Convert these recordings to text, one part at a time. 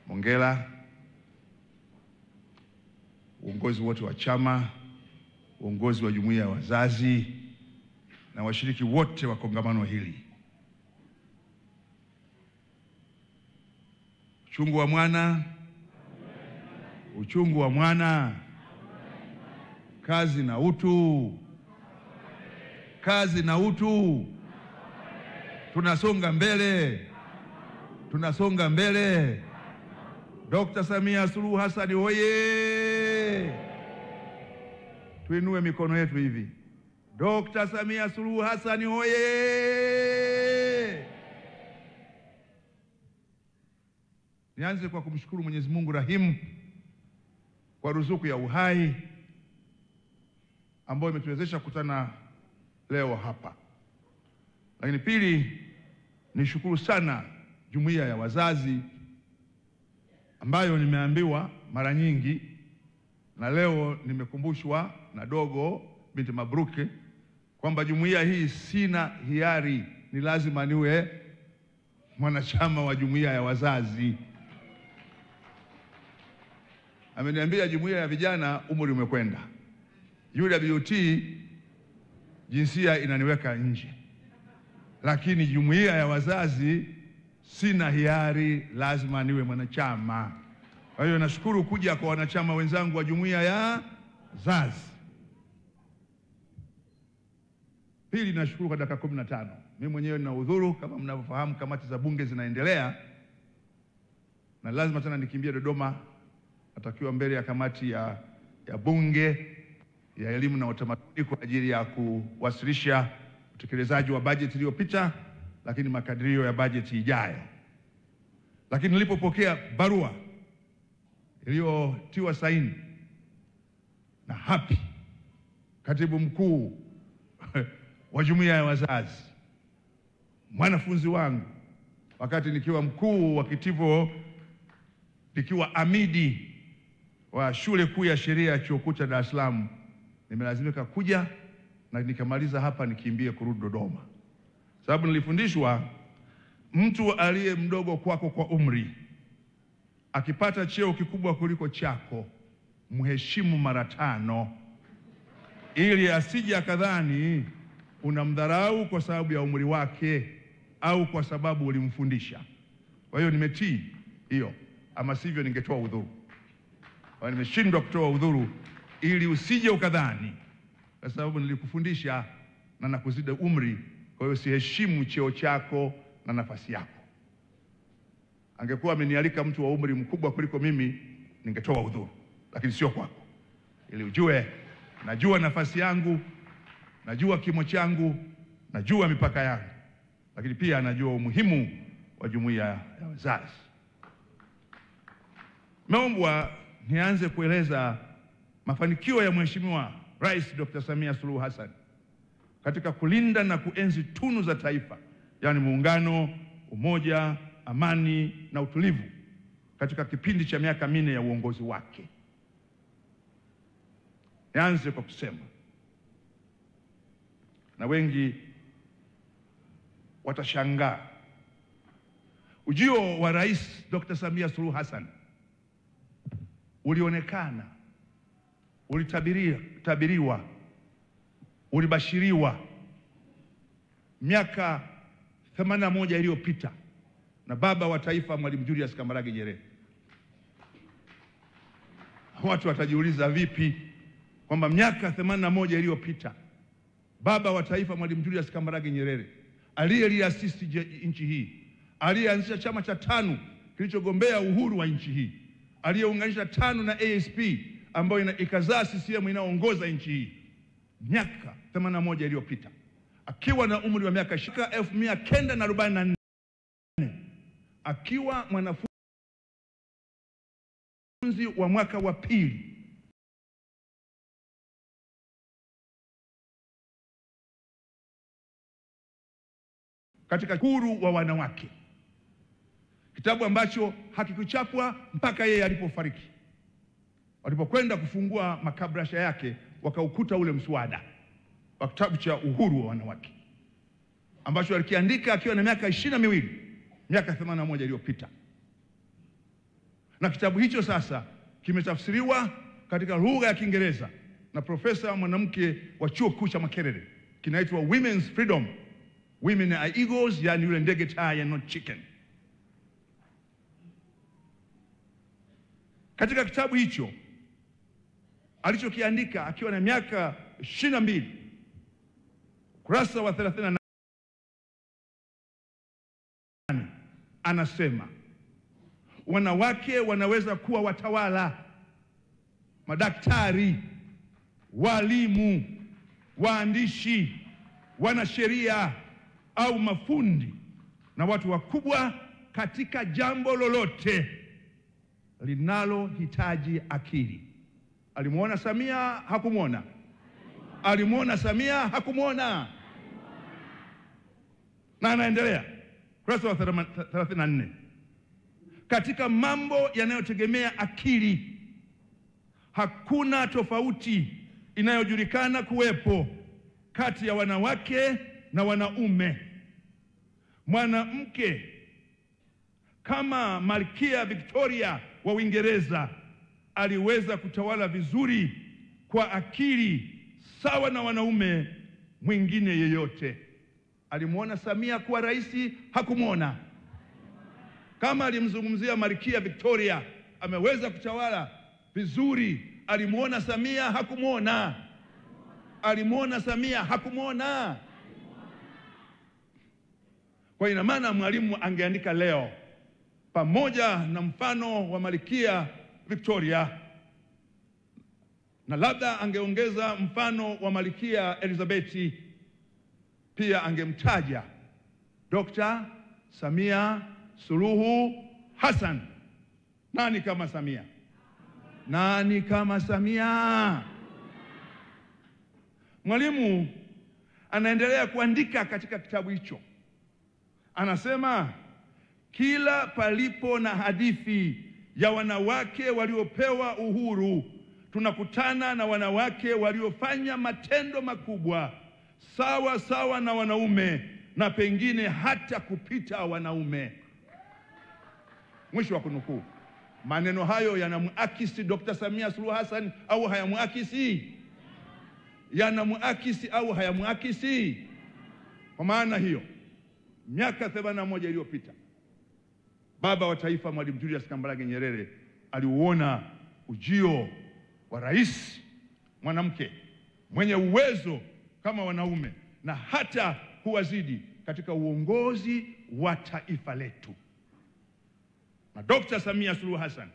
Mongela, uongozi wote wa chama, uongozi wa jumuiya ya wazazi na washiriki wote wa kongamano hili. Uchungu wa mwana, uchungu wa mwana, kazi na utu, kazi na utu. Tunasonga mbele, tunasonga mbele. Dr. Samia Suluhu Hassan oye! Tuinue mikono yetu hivi. Dr. Samia Suluhu Hassan oye! Nianze kwa kumshukuru Mwenyezi Mungu Rahimu kwa ruzuku ya uhai ambayo imetuwezesha kukutana leo hapa. Lakini pili, nishukuru sana jumuiya ya wazazi ambayo nimeambiwa mara nyingi na leo nimekumbushwa na dogo binti Mabruke kwamba jumuiya hii sina hiari, ni lazima niwe mwanachama wa jumuiya ya wazazi. Ameniambia jumuiya ya vijana umri umekwenda, UWT jinsia inaniweka nje, lakini jumuiya ya wazazi sina hiari, lazima niwe mwanachama. Kwa hiyo nashukuru kuja kwa wanachama wenzangu wa jumuiya ya wazazi. Pili, nashukuru kwa dakika 15. Mimi mwenyewe nina udhuru, kama mnavyofahamu kamati za bunge zinaendelea na lazima tena nikimbie Dodoma. Natakiwa mbele ya kamati ya bunge ya elimu na utamaduni kwa ajili ya kuwasilisha utekelezaji wa bajeti iliyopita, lakini makadirio ya bajeti ijayo. Lakini nilipopokea barua iliyotiwa saini na Happy, katibu mkuu wa jumuiya ya wazazi, mwanafunzi wangu wakati nikiwa mkuu wa kitivo, nikiwa amidi wa shule kuu ya sheria ya chuo kikuu cha Dar es Salaam, nimelazimika kuja na nikamaliza hapa nikimbie kurudi Dodoma. Sababu nilifundishwa mtu aliye mdogo kwako kwa umri akipata cheo kikubwa kuliko chako, mheshimu mara 5, ili asije akadhani unamdharau kwa sababu ya umri wake au kwa sababu ulimfundisha. Kwa hiyo nimetii hiyo, ama sivyo ningetoa udhuru. Kwa nimeshindwa kutoa udhuru ili usije ukadhani kwa sababu nilikufundisha na nakuzidi umri, kwa hiyo siheshimu cheo chako na nafasi yako. Angekuwa amenialika mtu wa umri mkubwa kuliko mimi, ningetoa udhuru, lakini sio kwako. Ili ujue najua nafasi yangu, najua kimo changu, najua mipaka yangu, lakini pia najua umuhimu wa jumuiya ya wazazi. Naomba nianze kueleza mafanikio ya Mheshimiwa Rais Dr. Samia Suluhu Hassan katika kulinda na kuenzi tunu za taifa, yaani muungano, umoja, amani na utulivu katika kipindi cha miaka 4 ya uongozi wake. Nianze kwa kusema, na wengi watashangaa, ujio wa Rais Dr. Samia Suluhu Hassan ulionekana, ulitabiriwa, ulibashiriwa miaka 81 iliyopita na baba wa taifa Mwalimu Julius Kambarage Nyerere. Watu watajiuliza vipi kwamba miaka 81 iliyopita baba wa taifa Mwalimu Julius Kambarage Nyerere aliyeliasisi nchi hii, aliyeanzisha chama cha TANU kilichogombea uhuru wa nchi hii, aliyeunganisha TANU na ASP ambayo ikazaa CCM inayoongoza nchi hii, miaka 81 iliyopita akiwa na umri wa miaka 1944, akiwa mwanafunzi wa mwaka wa pili katika uhuru wa wanawake, kitabu ambacho hakikuchapwa mpaka yeye alipofariki. Walipokwenda kufungua makabrasha yake wakaukuta ule mswada wa kitabu cha uhuru wa wanawake ambacho alikiandika akiwa na miaka 22, miaka 81 iliyopita. Na kitabu hicho sasa kimetafsiriwa katika lugha ya Kiingereza na profesa mwanamke wa chuo kikuu cha Makerere. Kinaitwa Women's Freedom. Women are eagles, yani yule ndege tai and not chicken. Katika kitabu hicho alichokiandika akiwa na miaka 22, ukurasa wa 38, anasema wanawake wanaweza kuwa watawala, madaktari, walimu, waandishi, wanasheria au mafundi na watu wakubwa katika jambo lolote linalohitaji akili. Alimuona Samia? Hakumuona? Alimuona Samia? Hakumuona? Na anaendelea kurasa wa 34, katika mambo yanayotegemea akili hakuna tofauti inayojulikana kuwepo kati ya wanawake na wanaume. Mwanamke kama Malkia Victoria wa Uingereza aliweza kutawala vizuri kwa akili sawa na wanaume mwingine yeyote. Alimuona Samia kuwa rais? Hakumuona? Kama alimzungumzia Malkia Victoria ameweza kutawala vizuri, alimuona Samia? Hakumuona? Alimuona Samia? Hakumuona? Kwa ina maana Mwalimu angeandika leo pamoja na mfano wa Malkia Victoria, na labda angeongeza mfano wa Malkia Elizabeth, pia angemtaja Dr. Samia Suluhu Hassan. Nani kama Samia? Nani kama Samia? Mwalimu anaendelea kuandika katika kitabu hicho. Anasema kila palipo na hadithi ya wanawake waliopewa uhuru, tunakutana na wanawake waliofanya matendo makubwa sawa sawa na wanaume na pengine hata kupita wanaume. Mwisho wa kunukuu. Maneno hayo yanamuakisi Dr. Samia Suluhu Hassan au hayamuakisi? Yanamuakisi au hayamuakisi? Kwa maana hiyo, miaka 81 iliyopita baba wa taifa Mwalimu Julius Kambarage Nyerere aliuona ujio wa rais mwanamke mwenye uwezo kama wanaume na hata huwazidi katika uongozi wa taifa letu. Na Dr. Samia Suluhu Hassan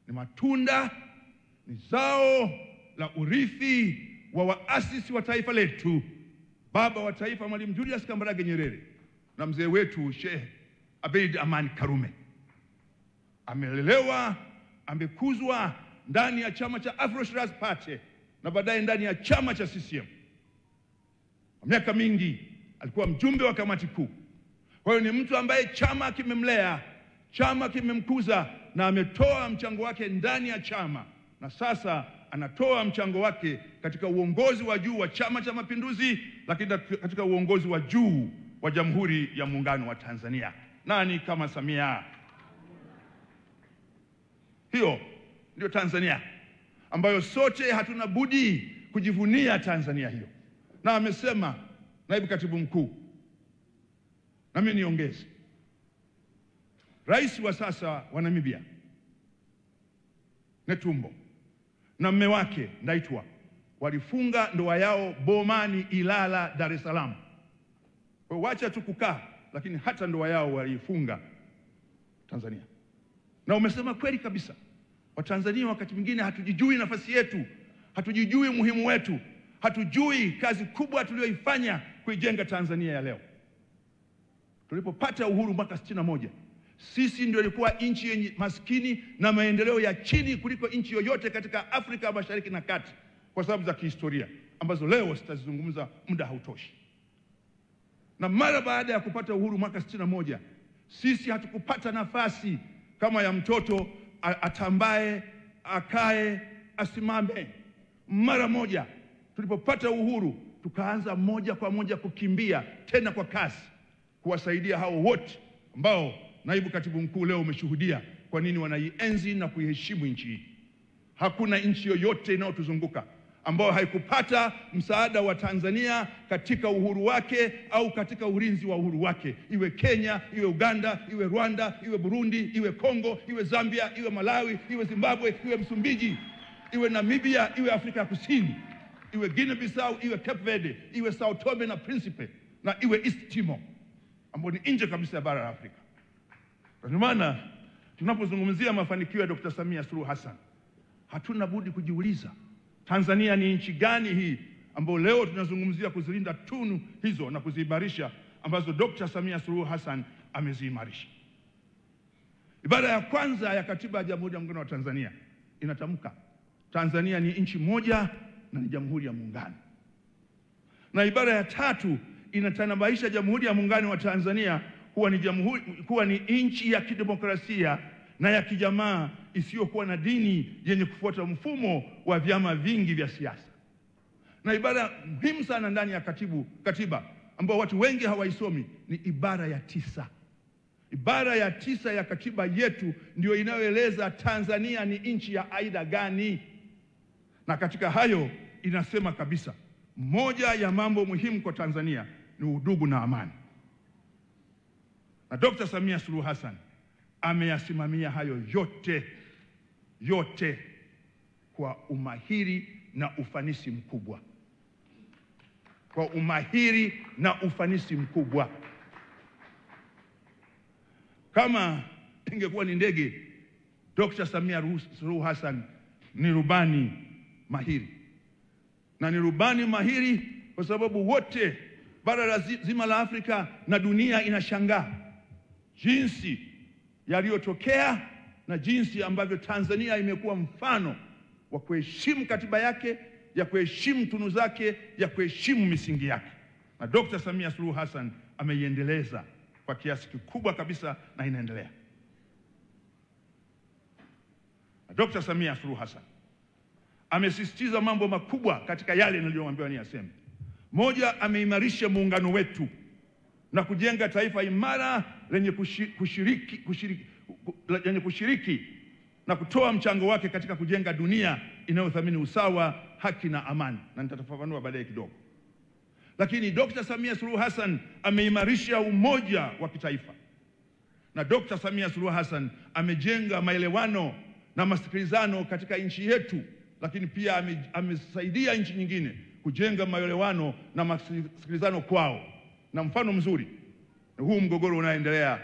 ni matunda, ni zao la urithi wa waasisi wa taifa letu, baba wa taifa Mwalimu Julius Kambarage Nyerere na mzee wetu Sheikh Abeid Amani Karume. Amelelewa, amekuzwa ndani ya chama cha Afro Shirazi Party na baadaye ndani ya chama cha CCM. Kwa miaka mingi alikuwa mjumbe wa kamati kuu. Kwa hiyo ni mtu ambaye chama kimemlea, chama kimemkuza na ametoa mchango wake ndani ya chama, na sasa anatoa mchango wake katika uongozi wa juu wa Chama cha Mapinduzi, lakini katika uongozi wa juu wa Jamhuri ya Muungano wa Tanzania. Nani kama Samia? Hiyo ndio Tanzania ambayo sote hatuna budi kujivunia Tanzania hiyo. Na amesema naibu katibu mkuu, na mimi niongeze, rais wa sasa wa Namibia Netumbo na mume wake Ndaitwa walifunga ndoa yao Bomani, Ilala, Dar es Salaam. Kwa wacha tu kukaa, lakini hata ndoa yao walifunga Tanzania. Na umesema kweli kabisa, Watanzania wakati mwingine hatujijui nafasi yetu, hatujijui umuhimu wetu, hatujui kazi kubwa tuliyoifanya kuijenga Tanzania ya leo. Tulipopata uhuru mwaka 61, sisi ndio ilikuwa nchi yenye maskini na maendeleo ya chini kuliko nchi yoyote katika Afrika Mashariki na Kati, kwa sababu za kihistoria ambazo leo sitazungumza, muda hautoshi. Na mara baada ya kupata uhuru mwaka 61, sisi hatukupata nafasi kama ya mtoto atambae, akae, asimame. Mara moja tulipopata uhuru tukaanza moja kwa moja kukimbia tena kwa kasi kuwasaidia hao wote ambao naibu katibu mkuu, leo umeshuhudia kwa nini wanaienzi na kuiheshimu nchi hii. Hakuna nchi yoyote inayotuzunguka ambayo haikupata msaada wa Tanzania katika uhuru wake au katika ulinzi wa uhuru wake, iwe Kenya, iwe Uganda, iwe Rwanda, iwe Burundi, iwe Kongo, iwe Zambia, iwe Malawi, iwe Zimbabwe, iwe Msumbiji, iwe Namibia, iwe Afrika Kusini, iwe Guinea Bissau, iwe Cape Verde, iwe Sao Tome na Principe, na iwe East Timor ambayo ni nje kabisa ya bara la Afrika. Kwa maana tunapozungumzia mafanikio ya Dr. Samia Suluhu Hassan, hatuna budi kujiuliza, Tanzania ni nchi gani hii ambayo leo tunazungumzia kuzilinda tunu hizo na kuziimarisha ambazo Dr. Samia Suluhu Hassan ameziimarisha. Ibara ya kwanza ya Katiba ya Jamhuri ya Muungano wa Tanzania inatamka Tanzania ni nchi moja na ni Jamhuri ya Muungano. Na ibara ya tatu inatanabaisha Jamhuri ya Muungano wa Tanzania kuwa ni nchi ya kidemokrasia na ya kijamaa isiyokuwa na dini yenye kufuata mfumo wa vyama vingi vya siasa. Na ibara muhimu sana ndani ya katiba ambao watu wengi hawaisomi ni ibara ya 9. Ibara ya 9 ya katiba yetu ndio inayoeleza Tanzania ni nchi ya aina gani. Na katika hayo inasema kabisa, moja ya mambo muhimu kwa Tanzania ni udugu na amani. Na Dr. Samia Suluhu Hassan ameyasimamia hayo yote kwa umahiri na ufanisi mkubwa. Kwa umahiri na ufanisi mkubwa. Kama ingekuwa ni ndege, Dr. Samia Suluhu Hassan ni rubani mahiri. Na ni rubani mahiri kwa sababu wote bara zima la Afrika na dunia inashangaa jinsi yaliyotokea na jinsi ambavyo Tanzania imekuwa mfano wa kuheshimu katiba yake, ya kuheshimu tunu zake, ya kuheshimu misingi yake. Na Dr. Samia Suluhu Hassan ameiendeleza kwa kiasi kikubwa kabisa na inaendelea. Na Dr. Samia Suluhu Hassan amesisitiza mambo makubwa katika yale niliyoambiwa niyaseme. Moja, ameimarisha muungano wetu na kujenga taifa imara lenye kushiriki na kutoa mchango wake katika kujenga dunia inayothamini usawa, haki na amani, na nitatafafanua baadaye kidogo. Lakini Dr. Samia Suluhu Hassan ameimarisha umoja wa kitaifa. Na Dr. Samia Suluhu Hassan amejenga maelewano na masikilizano katika nchi yetu, lakini pia amesaidia nchi nyingine kujenga maelewano na masikilizano kwao. Na mfano mzuri ni huu mgogoro unaoendelea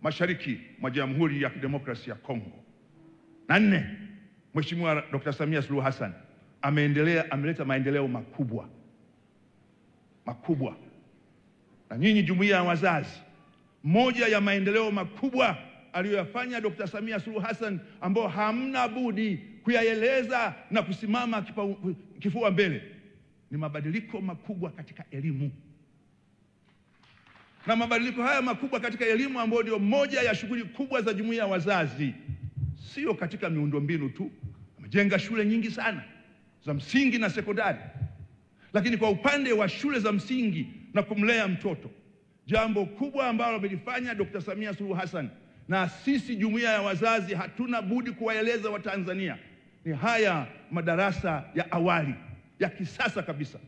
mashariki mwa Jamhuri ya Kidemokrasia ya Kongo. Na 4, Mheshimiwa Dr. Samia Suluhu Hassan ameleta maendeleo makubwa. Na nyinyi jumuiya ya wazazi, moja ya maendeleo makubwa aliyoyafanya Dr. Samia Suluhu Hassan ambao hamna budi kuyaeleza na kusimama kifua mbele ni mabadiliko makubwa katika elimu. Na mabadiliko haya makubwa katika elimu ambayo ndio moja ya shughuli kubwa za jumuiya ya wazazi, sio katika miundombinu tu. Amejenga shule nyingi sana za msingi na sekondari. Lakini kwa upande wa shule za msingi na kumlea mtoto, jambo kubwa ambalo amelifanya Dr. Samia Suluhu Hassan, na sisi jumuiya ya wazazi hatuna budi kuwaeleza Watanzania, ni haya madarasa ya awali ya kisasa kabisa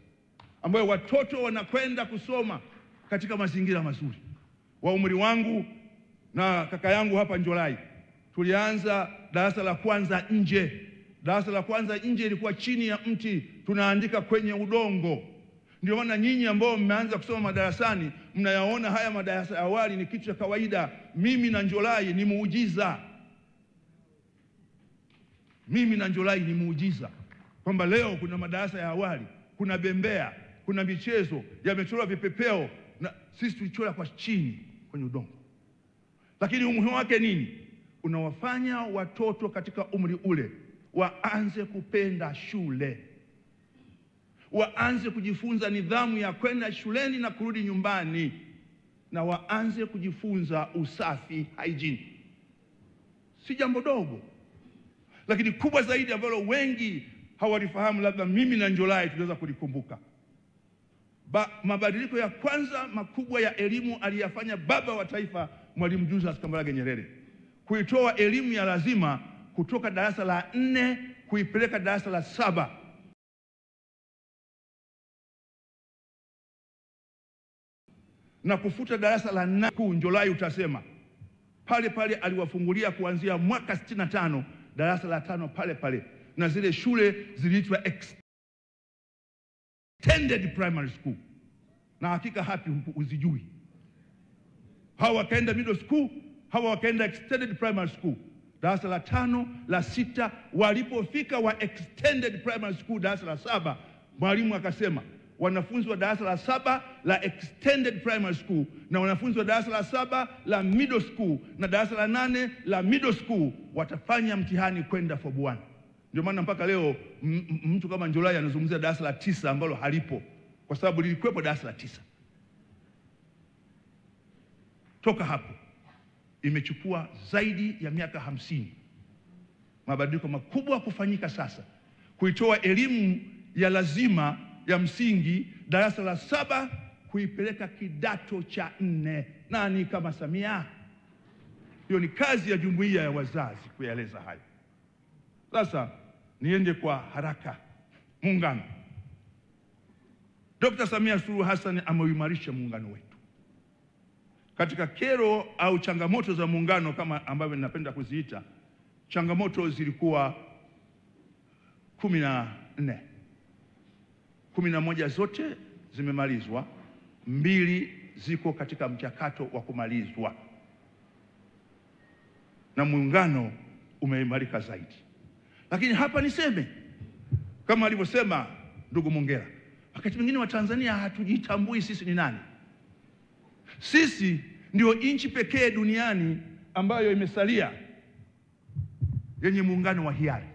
ambayo watoto wanakwenda kusoma katika mazingira mazuri. Wa umri wangu na kaka yangu hapa Njolai tulianza darasa la kwanza nje. Darasa la kwanza nje ilikuwa chini ya mti, tunaandika kwenye udongo. Ndio maana nyinyi ambao mmeanza kusoma madarasani mnayaona haya madarasa ya awali ni kitu cha kawaida. Mimi na Njolai ni muujiza. Mimi na Njolai ni muujiza kwamba leo kuna madarasa ya awali, kuna bembea, kuna michezo, yamechorwa vipepeo, na sisi tulichora kwa chini kwenye udongo. Lakini umuhimu wake nini? Unawafanya watoto katika umri ule waanze kupenda shule, waanze kujifunza nidhamu ya kwenda shuleni na kurudi nyumbani, na waanze kujifunza usafi, hygiene. Si jambo dogo, lakini kubwa zaidi ambalo wengi hawalifahamu, labda mimi na Njolai tunaweza kulikumbuka. Mabadiliko ya kwanza makubwa ya elimu aliyafanya baba wa taifa Mwalimu Julius Kambarage Nyerere, kuitoa elimu ya lazima kutoka darasa la 4 kuipeleka darasa la 7. Na kufuta darasa la 8 kuu. Njolai utasema pale pale aliwafungulia kuanzia mwaka 65 darasa la 5 pale pale, na zile shule ziliitwa extended primary school, na hakika hapi uzijui. Hawa wakaenda middle school, hawa wakaenda extended primary school. Darasa la 5, la 6, walipofika wa extended primary school darasa la 7, mwalimu akasema wanafunzi wa darasa la 7 la extended primary school na wanafunzi wa darasa la 7 la middle school na darasa la 8 la middle school watafanya mtihani kwenda form 1. Ndio maana mpaka leo mtu kama Njolai anazungumzia darasa la 9 ambalo halipo, kwa sababu lilikuwepo darasa la 9. Toka hapo imechukua zaidi ya miaka 50. Mabadiliko makubwa kufanyika sasa, kuitoa elimu ya lazima ya msingi darasa la 7 kuipeleka kidato cha 4. Nani kama Samia? Hiyo ni kazi ya jumuiya ya wazazi kuyaeleza hayo. Sasa niende kwa haraka. Muungano. Dr. Samia Suluhu Hassan ameuimarisha muungano wetu. Katika kero au changamoto za muungano kama ambavyo ninapenda kuziita, changamoto zilikuwa 14. 11 zote zimemalizwa, 2 ziko katika mchakato wa kumalizwa, na muungano umeimarika zaidi. Lakini hapa niseme kama alivyosema ndugu Mongera, wakati mwingine wa Tanzania hatujitambui sisi ni nani. Sisi ndio nchi pekee duniani ambayo imesalia yenye muungano wa hiari,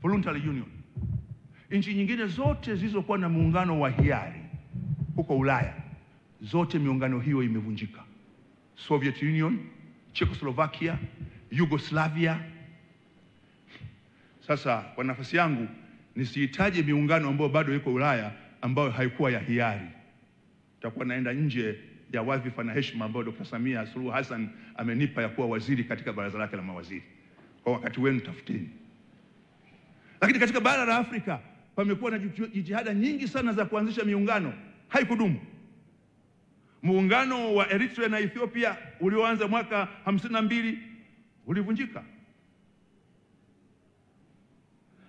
voluntary union. Nchi nyingine zote zilizokuwa na muungano wa hiari huko Ulaya, zote miungano hiyo imevunjika. Soviet Union, Czechoslovakia, Yugoslavia. Sasa kwa nafasi yangu nisihitaji miungano ambayo bado iko Ulaya ambayo haikuwa ya hiari. Takuwa naenda nje ya wadhifa na heshima ambayo Dr. Samia Suluhu Hassan amenipa ya kuwa waziri katika baraza lake la mawaziri. Kwa wakati wenu tafuteni. Lakini katika bara la Afrika pamekuwa na jitihada nyingi sana za kuanzisha miungano, haikudumu. Muungano wa Eritrea na Ethiopia ulioanza mwaka 52 ulivunjika.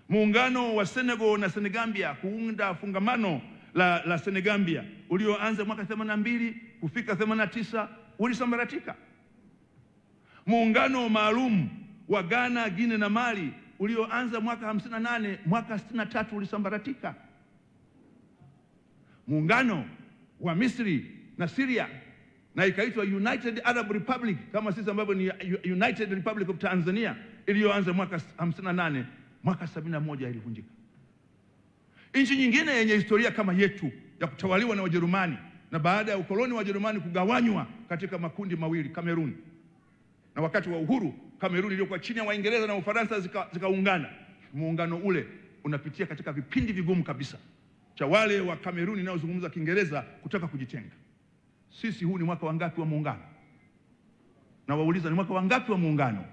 Muungano wa Senegal na Senegambia kuunda fungamano la Senegambia ulioanza mwaka 82 kufika 89 ulisambaratika. Muungano maalum wa Ghana, Guinea na Mali ulioanza mwaka 58 mwaka 63 ulisambaratika. Muungano wa Misri na Syria na ikaitwa United Arab Republic kama sisi ambavyo ni United Republic of Tanzania iliyoanza mwaka 58 mwaka 71 ilivunjika. Nchi nyingine yenye historia kama yetu ya kutawaliwa na Wajerumani na baada ya ukoloni wa Wajerumani kugawanywa katika makundi mawili, Kamerun, na wakati wa uhuru Kamerun iliyokuwa chini ya Waingereza na Ufaransa zikaungana. Muungano ule unapitia katika vipindi vigumu kabisa cha wale wa Kamerun wanaozungumza Kiingereza kutaka kujitenga. Sisi huu ni mwaka wangapi wa muungano? Na wauliza ni mwaka wangapi wa muungano?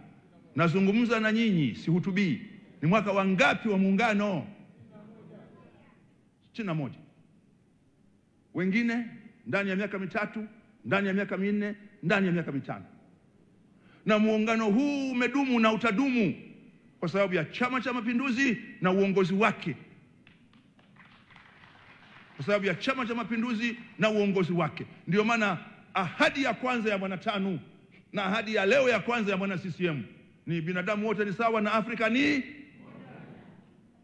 Nazungumza na nyinyi, sihutubii. Ni mwaka wangapi wa muungano? 61. Wengine ndani ya miaka 3, ndani ya miaka 4, ndani ya miaka 5. Na muungano huu umedumu na utadumu kwa sababu ya Chama cha Mapinduzi na uongozi wake. Kwa sababu ya Chama cha Mapinduzi na uongozi wake. Ndio maana ahadi ya kwanza ya Bwana TANU na ahadi ya leo ya kwanza ya Bwana CCM ni binadamu wote ni sawa na Afrika ni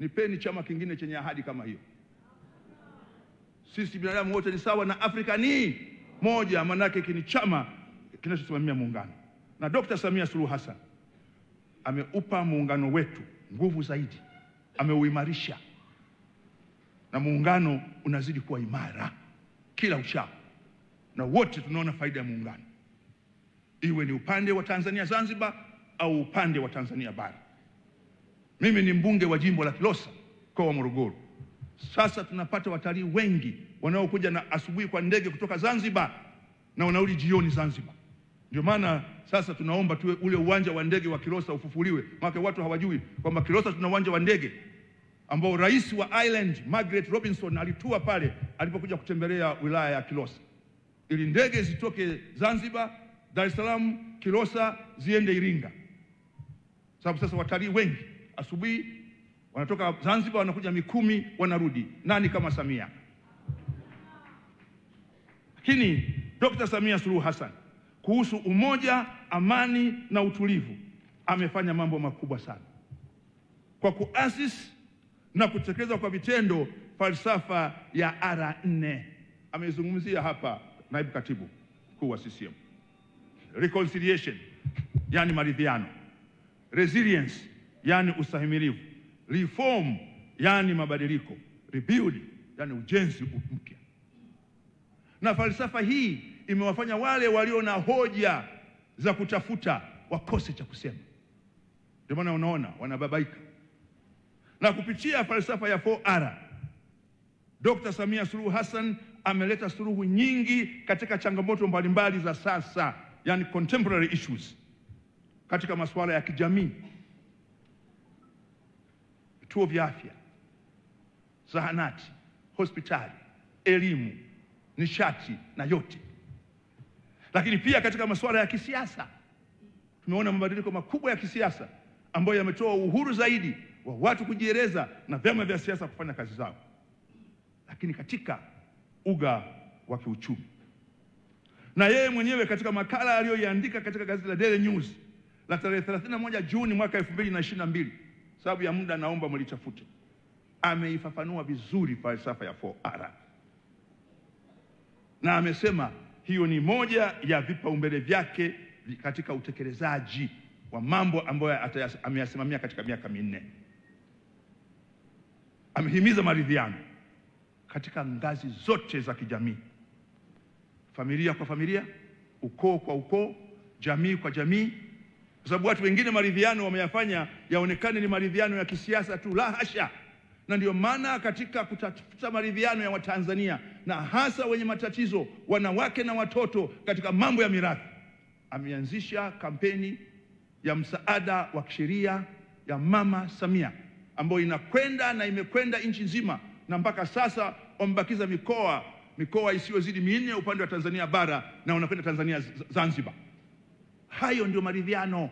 nipeni chama kingine chenye ahadi kama hiyo. Sisi binadamu wote ni sawa na Afrika ni moja, manake kini chama kinachosimamia muungano. Na Dr. Samia Suluhu Hassan ameupa muungano wetu nguvu zaidi, ameuimarisha, na muungano unazidi kuwa imara kila uchao, na wote tunaona faida ya muungano, iwe ni upande wa Tanzania Zanzibar au upande wa Tanzania bara. Mimi ni mbunge wa jimbo la Kilosa mkoa wa Morogoro. Sasa tunapata watalii wengi wanaokuja na asubuhi kwa ndege kutoka Zanzibar na wanarudi jioni Zanzibar. Ndio maana sasa tunaomba tuwe ule uwanja wa ndege wa Kilosa ufufuliwe. Maana watu hawajui kwamba Kilosa tuna uwanja wa ndege ambao rais wa Ireland Margaret Robinson alitua pale alipokuja kutembelea wilaya ya Kilosa, ili ndege zitoke Zanzibar, Dar es Salaam, Kilosa ziende Iringa. Sababu sasa watalii wengi asubuhi wanatoka Zanzibar wanakuja Mikumi wanarudi. Nani kama Samia? Lakini Dr. Samia Suluhu Hassan kuhusu umoja, amani na utulivu amefanya mambo makubwa sana kwa kuasisi na kutekeleza kwa vitendo falsafa ya R4. Amezungumzia hapa naibu katibu mkuu wa CCM. Reconciliation, yani maridhiano; resilience, yani ustahimilivu; reform, yani mabadiliko; rebuild, yani ujenzi mpya. Na falsafa hii imewafanya wale walio na hoja za kutafuta wakose cha kusema. Ndio maana unaona wanababaika. Na kupitia falsafa ya 4R, Dr. Samia Suluhu Hassan ameleta suluhu nyingi katika changamoto mbalimbali za sasa, yani contemporary issues, katika masuala ya kijamii, vituo vya afya, zahanati, hospitali, elimu, nishati na yote. Lakini pia katika masuala ya kisiasa tumeona mabadiliko makubwa ya kisiasa ambayo yametoa uhuru zaidi wa watu kujieleza na vyama vya siasa kufanya kazi zao. Lakini katika uga wa kiuchumi, na yeye mwenyewe katika makala aliyoiandika katika gazeti la Daily News la tarehe 31 Juni mwaka 2022, sababu ya muda naomba mlitafute, ameifafanua vizuri falsafa ya 4R. Na amesema hiyo ni moja ya vipaumbele vyake katika utekelezaji wa mambo ambayo ameyasimamia katika miaka minne. Amehimiza maridhiano katika ngazi zote za kijamii, familia kwa familia, ukoo kwa ukoo, jamii kwa jamii, kwa sababu watu wengine maridhiano wameyafanya yaonekane ni maridhiano ya kisiasa tu. La hasha. Na ndio maana katika kutafuta maridhiano ya Watanzania na hasa wenye matatizo, wanawake na watoto, katika mambo ya mirathi, ameanzisha kampeni ya msaada wa kisheria ya Mama Samia ambayo inakwenda na imekwenda nchi nzima, na mpaka sasa wamebakiza mikoa isiyozidi 4 upande wa Tanzania bara, na wanakwenda Tanzania Zanzibar. Hayo ndio maridhiano,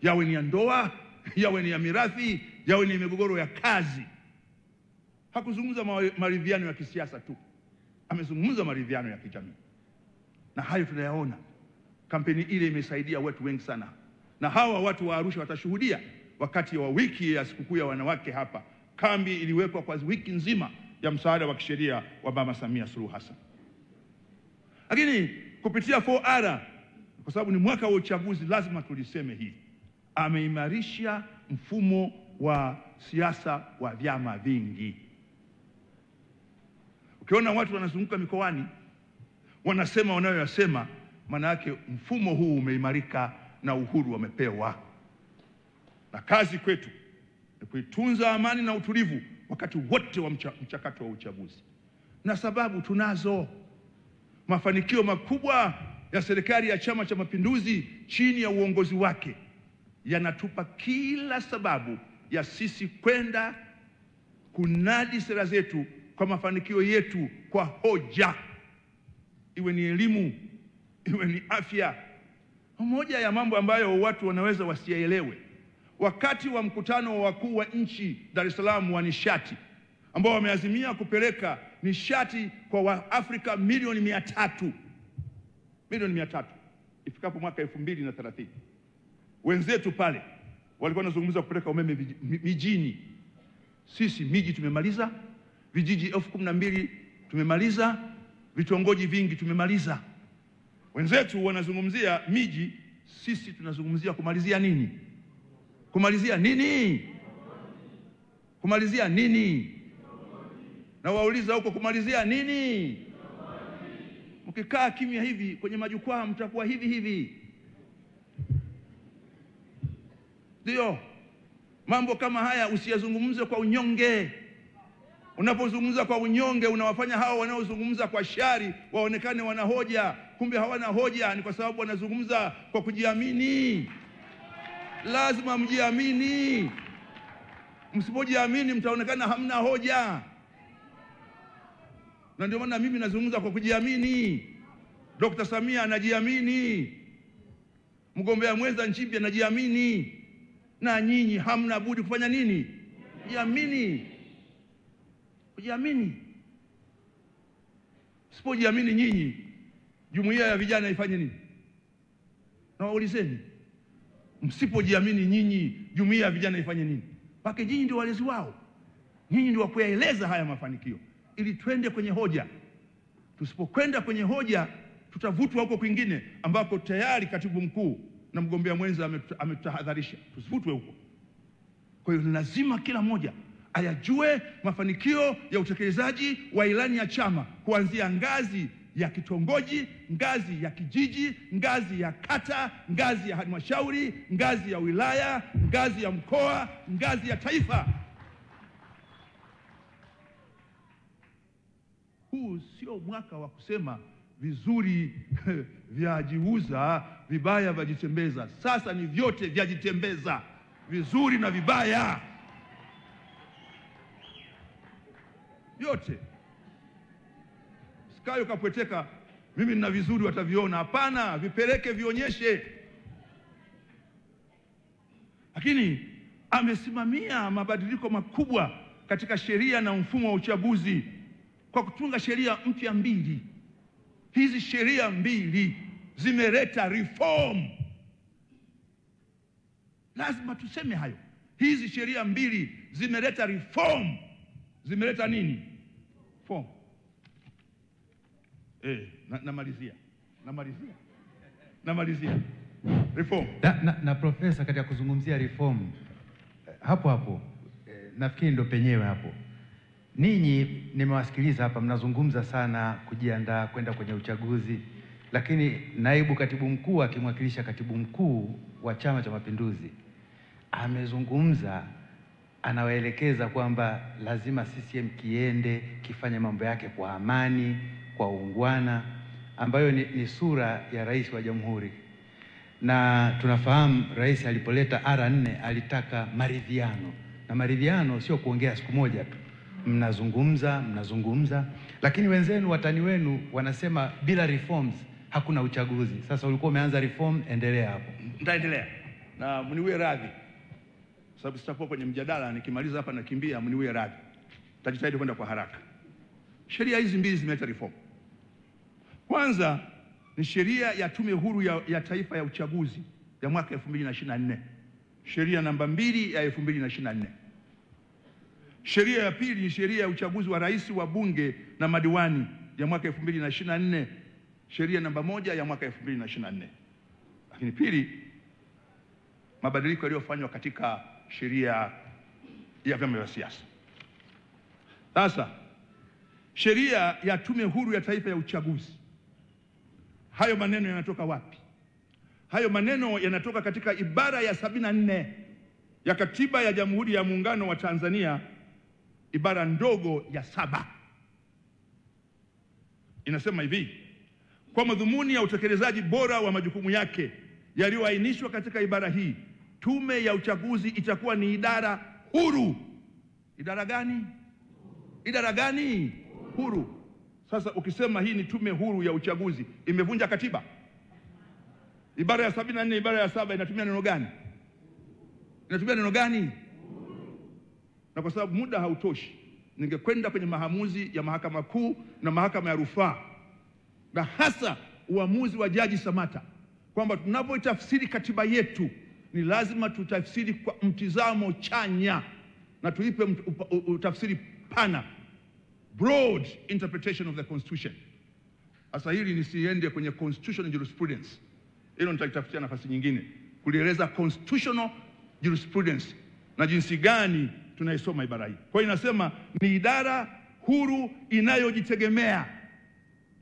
yawe ni ya ndoa, yawe ni ya mirathi, yawe ni migogoro ya kazi. Hakuzungumza maridhiano ya kisiasa tu, amezungumza maridhiano ya kijamii. Na hayo tunayaona. Kampeni ile imesaidia watu wengi sana, na hawa watu wa Arusha watashuhudia wakati wa wiki ya sikukuu ya wanawake hapa. Kambi iliwekwa kwa wiki nzima ya msaada wa kisheria wa Mama Samia Suluhu Hassan. Lakini kupitia 4R, kwa sababu ni mwaka wa uchaguzi, lazima tuliseme hii, ameimarisha mfumo wa siasa wa vyama vingi. Ukiona watu wanazunguka mikoani wanasema wanayoyasema, maana yake mfumo huu umeimarika na uhuru wamepewa. Na kazi kwetu ni kuitunza amani na utulivu wakati wote wa mchakato wa uchaguzi. Na sababu tunazo. Mafanikio makubwa ya serikali ya Chama cha Mapinduzi chini ya uongozi wake yanatupa kila sababu ya sisi kwenda kunadi sera zetu kwa mafanikio yetu kwa hoja, iwe ni elimu, iwe ni afya. Moja ya mambo ambayo watu wanaweza wasielewe, wakati wa mkutano wa wakuu wa nchi Dar es Salaam wa nishati, ambao wameazimia kupeleka nishati kwa Waafrika milioni 300 ifikapo mwaka 2030, wenzetu pale walikuwa wanazungumza kupeleka umeme mijini. Sisi miji tumemaliza, vijiji 12,000 tumemaliza, vitongoji vingi tumemaliza. Wenzetu wanazungumzia miji, sisi tunazungumzia kumalizia nini? Kumalizia nini? Kumalizia nini? Na wauliza huko, kumalizia nini? Mkikaa kimya hivi kwenye majukwaa mtakuwa hivi hivi. Ndio mambo kama haya usiyazungumze kwa unyonge. Unapozungumza kwa unyonge, unawafanya hao wanaozungumza kwa shari waonekane wana hoja, kumbe hawana hoja. Ni kwa sababu wanazungumza kwa kujiamini. Lazima mjiamini. Msipojiamini mtaonekana hamna hoja. Na ndio maana mimi nazungumza kwa kujiamini. Dr. Samia anajiamini. Mgombea mwenza Nchimbi anajiamini. Na nyinyi hamna budi kufanya nini? Jiamini. Kujiamini. Msipojiamini nyinyi, jumuiya ya vijana ifanye nini? Na waulizeni. Msipojiamini nyinyi, jumuiya ya vijana ifanye nini? Pake nyinyi ndio walezi wao. Nyinyi ndio wakuyaeleza haya mafanikio ili twende kwenye hoja. Tusipokwenda kwenye hoja, tutavutwa huko kwingine ambako tayari katibu mkuu na mgombea mwenza ametahadharisha. Tusivutwe huko. Kwa hiyo lazima kila mmoja ayajue mafanikio ya utekelezaji wa ilani ya chama kuanzia ngazi ya kitongoji, ngazi ya kijiji, ngazi ya kata, ngazi ya halmashauri, ngazi ya wilaya, ngazi ya mkoa, ngazi ya taifa. Huu sio mwaka wa kusema vizuri vyajiuza, vibaya vyajitembeza. Sasa ni vyote vyajitembeza, vizuri na vibaya. Vyote. Sikayo kapweteka, mimi nina vizuri wataviona. Hapana, vipeleke vionyeshe. Lakini amesimamia mabadiliko makubwa katika sheria na mfumo wa uchaguzi kwa kutunga sheria mpya 2. Hizi sheria 2 zimeleta reform. Lazima tuseme hayo. Hizi sheria 2 zimeleta reform. Zimeleta nini? Reform. Namalizia. Reform. Na Profesa, katika kuzungumzia reform hapo nafikiri ndo penyewe hapo. Ninyi nimewasikiliza hapa mnazungumza sana kujiandaa kwenda kwenye uchaguzi, lakini naibu katibu mkuu akimwakilisha katibu mkuu wa Chama cha Mapinduzi amezungumza, anawaelekeza kwamba lazima CCM kiende kifanye mambo yake kwa amani, kwa uungwana, ambayo ni sura ya rais wa jamhuri. Na tunafahamu rais alipoleta R4 alitaka maridhiano, na maridhiano sio kuongea siku moja tu. Mnazungumza, lakini wenzenu, watani wenu wanasema bila reforms hakuna uchaguzi. Sasa ulikuwa umeanza reform, endelea hapo. Nitaendelea. Na mniwie radhi, sababu sitakuwa kwenye mjadala, nikimaliza hapa nakimbia, mniwie radhi. Tutajitahidi kwenda kwa haraka. Sheria hizi 2 zimeleta reform. Kwanza ni sheria ya Tume Huru ya Taifa ya Uchaguzi ya mwaka 2024. Sheria namba 2 ya 2024. Sheria ya pili ni sheria ya uchaguzi wa rais, wa bunge na madiwani ya mwaka 2024. Sheria namba 1 ya mwaka 2024. Lakini pili, mabadiliko yaliyofanywa katika sheria ya vyama vya siasa. Sasa sheria ya Tume Huru ya Taifa ya Uchaguzi, hayo maneno yanatoka wapi? Hayo maneno yanatoka katika ibara ya 74 ya Katiba ya Jamhuri ya Muungano wa Tanzania, ibara ndogo ya 7. Inasema hivi: kwa madhumuni ya utekelezaji bora wa majukumu yake yaliyoainishwa katika ibara hii, Tume ya Uchaguzi itakuwa ni idara huru. Idara gani? Idara gani? Huru. Sasa ukisema hii ni tume huru ya uchaguzi, imevunja katiba? Ibara ya 74 ibara ya 7 inatumia neno gani? Inatumia neno gani? Na kwa sababu muda hautoshi, ningekwenda kwenye maamuzi ya Mahakama Kuu na Mahakama ya Rufaa, na hasa uamuzi wa Jaji Samata kwamba tunapotafsiri katiba yetu ni lazima tutafsiri kwa mtizamo chanya na tuipe utafsiri pana, broad interpretation of the Constitution. Sasa hili nisiende kwenye constitutional jurisprudence, hilo nitakitafutia nafasi nyingine kulieleza constitutional jurisprudence na jinsi gani tunaisoma ibara hii. Kwa hiyo inasema ni idara huru inayojitegemea.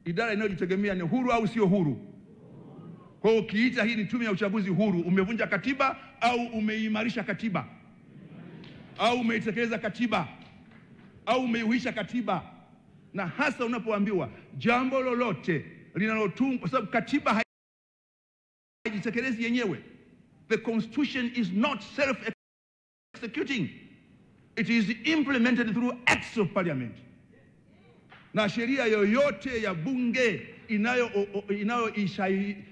Idara inayojitegemea ni huru au sio huru? Kwa hiyo ukiita hii ni tume ya uchaguzi huru, umevunja katiba au umeimarisha katiba? Au umeitekeleza katiba? au umeihuisha katiba, na hasa unapoambiwa jambo lolote linalotungwa, kwa sababu katiba haijitekelezi yenyewe. The Constitution is not self-executing. It is implemented through acts of parliament. Na sheria yoyote ya bunge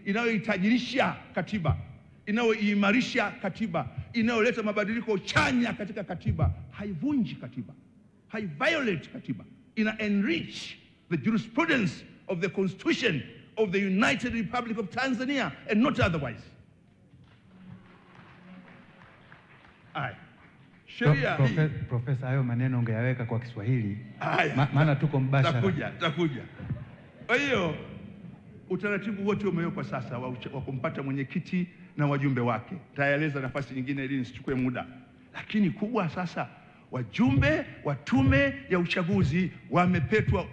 inayoitajirisha katiba, inayoimarisha katiba, inayoleta mabadiliko chanya katika katiba, haivunji katiba, haiviolate katiba, ina enrich the jurisprudence of the Constitution of the United Republic of Tanzania and not otherwise. Sheria hii, Profesa, hayo maneno ungeyaweka kwa Kiswahili, maana tuko mbashara. Takuja. Kwa hiyo utaratibu wote umewekwa sasa wa kumpata mwenyekiti na wajumbe wake. Taeleza nafasi nyingine ili nisichukue muda, lakini kubwa sasa, wajumbe wa tume ya uchaguzi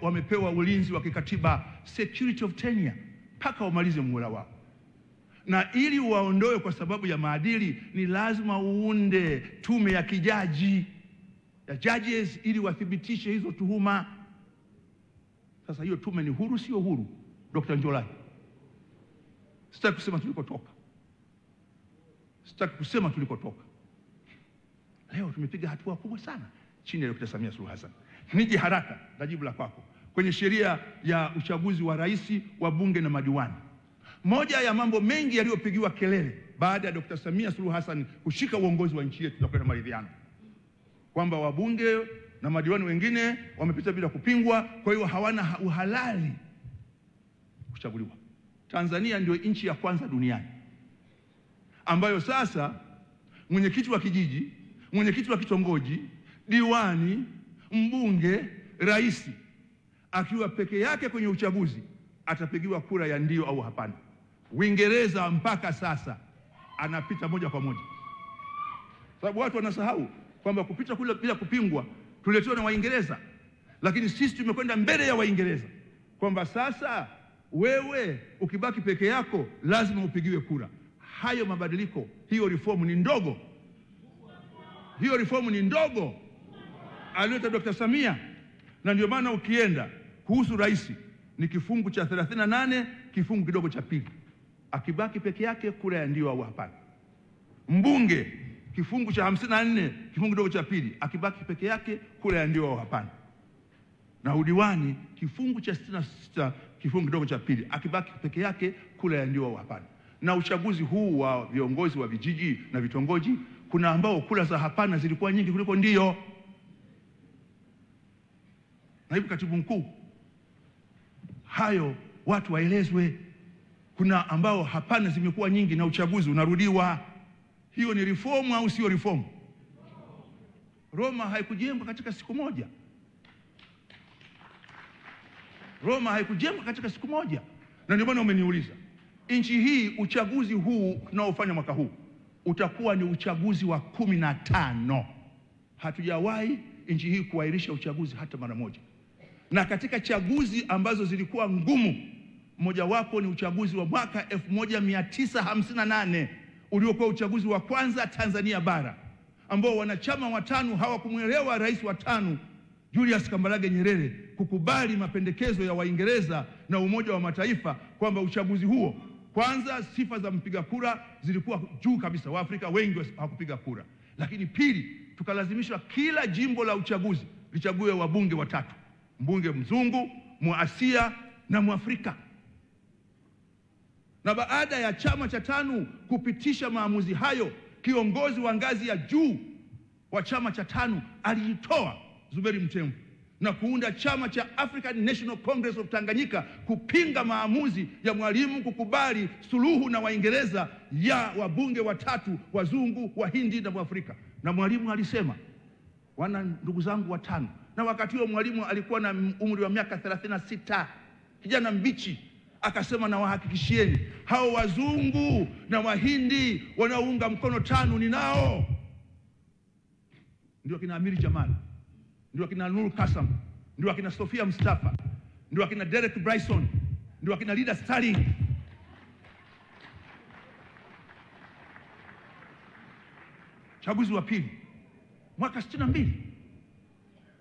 wamepewa ulinzi wa kikatiba, security of tenure, mpaka wamalize muhula wao. Na ili waondoe kwa sababu ya maadili, ni lazima uunde tume ya kijaji ya judges ili wathibitishe hizo tuhuma. Sasa hiyo tume ni huru, sio huru, Dr. Njolai? Sitaki kusema tulikotoka. Leo tumepiga hatua kubwa sana chini ya Dr. Samia Suluhu Hassan. Nije haraka na jibu la kwako kwenye sheria ya uchaguzi wa rais, wa bunge na madiwani. Moja ya mambo mengi yaliyopigiwa kelele baada ya Dr. Samia Suluhu Hassan kushika uongozi wa nchi yetu na kwenda maridhiano, kwamba wabunge na madiwani wengine wamepita bila kupingwa, kwa hiyo hawana uhalali kuchaguliwa. Tanzania ndio nchi ya kwanza duniani ambayo sasa mwenyekiti wa kijiji, mwenyekiti wa kitongoji, diwani, mbunge, rais akiwa peke yake kwenye uchaguzi atapigiwa kura ya ndio au hapana. Uingereza mpaka sasa anapita moja kwa moja, sababu watu wanasahau kwamba kupita kule bila kupingwa tuletewa na Waingereza, lakini sisi tumekwenda mbele ya Waingereza kwamba sasa wewe ukibaki peke yako lazima upigiwe kura. Hayo mabadiliko, hiyo reformu ni ndogo aliyota Dr. Samia, na ndio maana ukienda kuhusu rais ni kifungu cha 38 kifungu kidogo cha pili, akibaki peke yake kura ya ndio au hapana. Mbunge kifungu cha 54 kifungu kidogo cha pili, akibaki peke yake kura ya ndio au hapana. Na udiwani kifungu cha 66 kifungu kidogo cha pili, akibaki peke yake kura ya ndio au hapana. Na uchaguzi huu wa viongozi wa vijiji na vitongoji, kuna ambao kura za hapana zilikuwa nyingi kuliko ndio. Naibu Katibu Mkuu, hayo watu waelezwe. Kuna ambao hapana zimekuwa nyingi na uchaguzi unarudiwa. Hiyo ni reformu au sio reformu? Roma haikujengwa katika siku moja. Na ndio maana umeniuliza. Nchi hii, uchaguzi huu tunaofanya mwaka huu utakuwa ni uchaguzi wa 15. Hatujawahi nchi hii kuahirisha uchaguzi hata mara moja. Na katika chaguzi ambazo zilikuwa ngumu, mojawapo ni uchaguzi wa mwaka 1958 uliokuwa uchaguzi wa kwanza Tanzania bara, ambao wanachama watano hawakumwelewa rais wa tano Julius Kambarage Nyerere kukubali mapendekezo ya Waingereza na Umoja wa Mataifa kwamba uchaguzi huo, kwanza, sifa za mpiga kura zilikuwa juu kabisa, Waafrika wengi hawakupiga kura, lakini pili, tukalazimishwa kila jimbo la uchaguzi lichague wabunge watatu, mbunge mzungu, Muasia na Mwafrika. Na baada ya chama cha TANU kupitisha maamuzi hayo, kiongozi wa ngazi ya juu wa chama cha TANU alijitoa, Zuberi Mtemvu, na kuunda chama cha African National Congress of Tanganyika kupinga maamuzi ya Mwalimu kukubali suluhu na Waingereza ya wabunge watatu, wazungu, Wahindi na Mwafrika. Na Mwalimu alisema, wana ndugu zangu wa TANU, na wakati huo Mwalimu alikuwa na umri wa miaka 36, kijana mbichi, akasema, na wahakikishieni hao wazungu na Wahindi wanaounga mkono TANU ni nao. Ndio kina Amiri Jamal, ndio kina Nuru Kasam, ndio kina Sofia Mustafa, ndio kina Derek Bryson, ndio kina Lida Sterling. Chaguzi wa pili mwaka 62,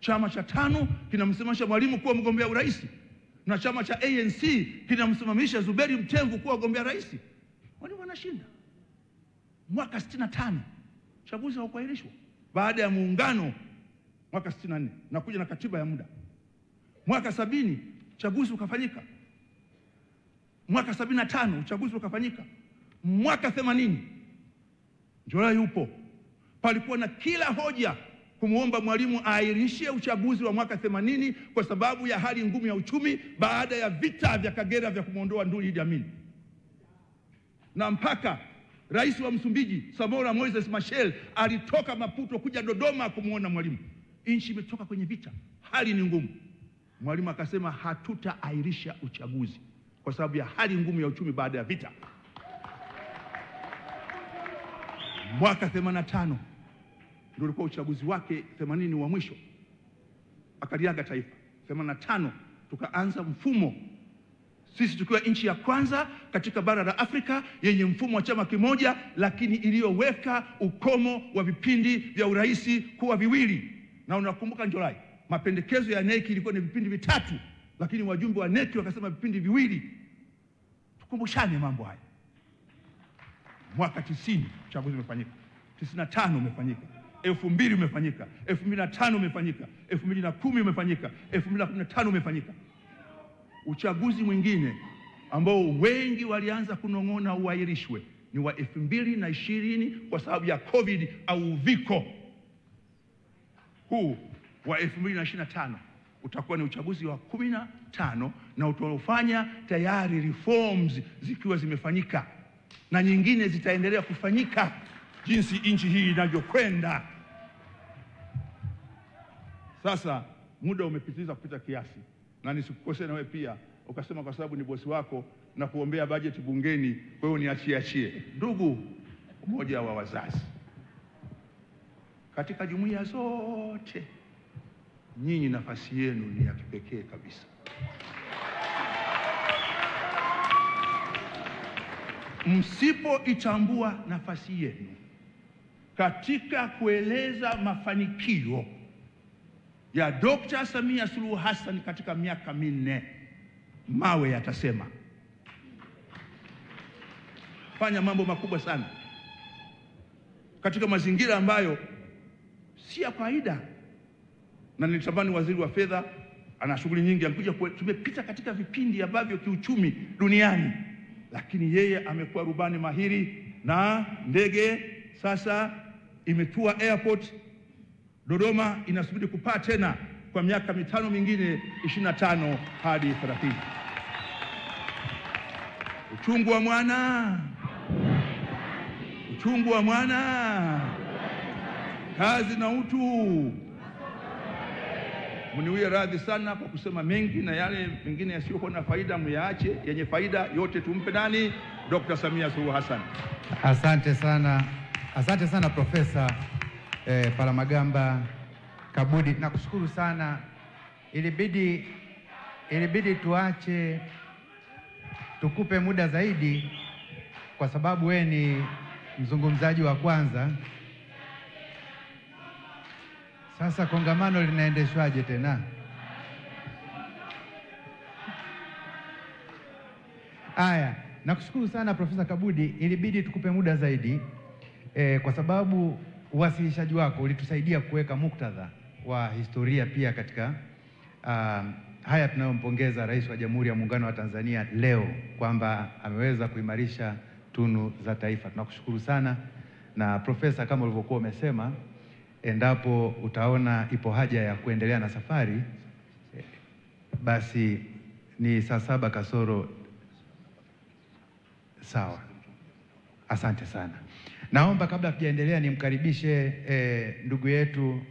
Chama cha tano kinamsimamisha Mwalimu kuwa mgombea urais, na chama cha ANC kinamsimamisha Zuberi Mtemvu kuwa mgombea rais. Wale wanashinda. Mwaka 65 uchaguzi haukuahirishwa. Baada ya muungano mwaka 64 na kuja na katiba ya muda, mwaka 70 uchaguzi ukafanyika. Mwaka 75 uchaguzi ukafanyika. Mwaka 80 Njorai yupo, palikuwa na kila hoja kumuomba Mwalimu aahirishe uchaguzi wa mwaka 80 kwa sababu ya hali ngumu ya uchumi baada ya vita vya Kagera vya kumuondoa Nduli Idi Amin. Na mpaka Rais wa Msumbiji Samora Moises Machel alitoka Maputo kuja Dodoma kumuona Mwalimu. Nchi imetoka kwenye vita, hali ni ngumu. Mwalimu akasema hatutaahirisha uchaguzi kwa sababu ya hali ngumu ya uchumi baada ya vita. Mwaka 85 ndio ulikuwa uchaguzi wake 80 wa mwisho, akaliaga taifa. 85 tukaanza mfumo, sisi tukiwa nchi ya kwanza katika bara la Afrika yenye mfumo wa chama kimoja, lakini iliyoweka ukomo wa vipindi vya uraisi kuwa viwili. Na unakumbuka Njorai, mapendekezo ya NEC ilikuwa ni vipindi vitatu, lakini wajumbe wa NEC wakasema vipindi viwili. Tukumbushane mambo haya. Mwaka 90 uchaguzi umefanyika, 95 umefanyika, 2000 umefanyika, 2005 umefanyika, 2010 umefanyika, 2015 umefanyika. Uchaguzi mwingine ambao wengi walianza kunong'ona uahirishwe ni wa 2020 kwa sababu ya COVID au uviko. Huu wa 2025 utakuwa ni uchaguzi wa 15 na utaofanya tayari reforms zikiwa zimefanyika na nyingine zitaendelea kufanyika jinsi nchi hii inavyokwenda. Sasa muda umepitiliza kupita kiasi, na nisikukosea na wewe pia ukasema kwa sababu ni bosi wako na kuombea bajeti bungeni kwa hiyo niachie. Ndugu umoja wa wazazi, katika jumuiya zote nyinyi nafasi yenu ni ya kipekee kabisa. Msipoitambua nafasi yenu katika kueleza mafanikio ya Dr. Samia Suluhu Hassan katika miaka minne, mawe yatasema. Fanya mambo makubwa sana katika mazingira ambayo si ya kawaida. Na nilitamani waziri wa fedha ana shughuli nyingi, amekuja. Tumepita katika vipindi ambavyo kiuchumi duniani, lakini yeye amekuwa rubani mahiri na ndege sasa imetua airport Dodoma, inasubiri kupaa tena kwa miaka mitano mingine 25 hadi 30. Uchungu wa mwana, uchungu wa mwana, kazi na utu. Mniwie radhi sana kwa kusema mengi, na yale mengine yasiyokuwa na faida muyaache, yenye faida yote tumpe nani? Dr. Samia Suluhu Hassan. Asante sana Profesa Palamagamba Kabudi, nakushukuru sana. Ilibidi tuache tukupe muda zaidi kwa sababu we ni mzungumzaji wa kwanza. Sasa kongamano linaendeshwaje tena? Aya, nakushukuru sana Profesa Kabudi. Ilibidi tukupe muda zaidi kwa sababu uwasilishaji wako ulitusaidia kuweka muktadha wa historia pia katika haya tunayompongeza Rais wa Jamhuri ya Muungano wa Tanzania leo kwamba ameweza kuimarisha tunu za taifa. Tunakushukuru sana. Na Profesa, kama ulivyokuwa umesema, endapo utaona ipo haja ya kuendelea na safari, basi ni saa 7 kasoro. Sawa, asante sana. Naomba kabla tujaendelea nimkaribishe ndugu yetu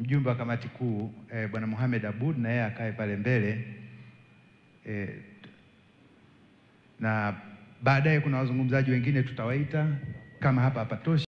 mjumbe wa kamati kuu Bwana Mohamed Abud, na yeye akae pale mbele na baadaye kuna wazungumzaji wengine tutawaita kama hapa hapatoshi.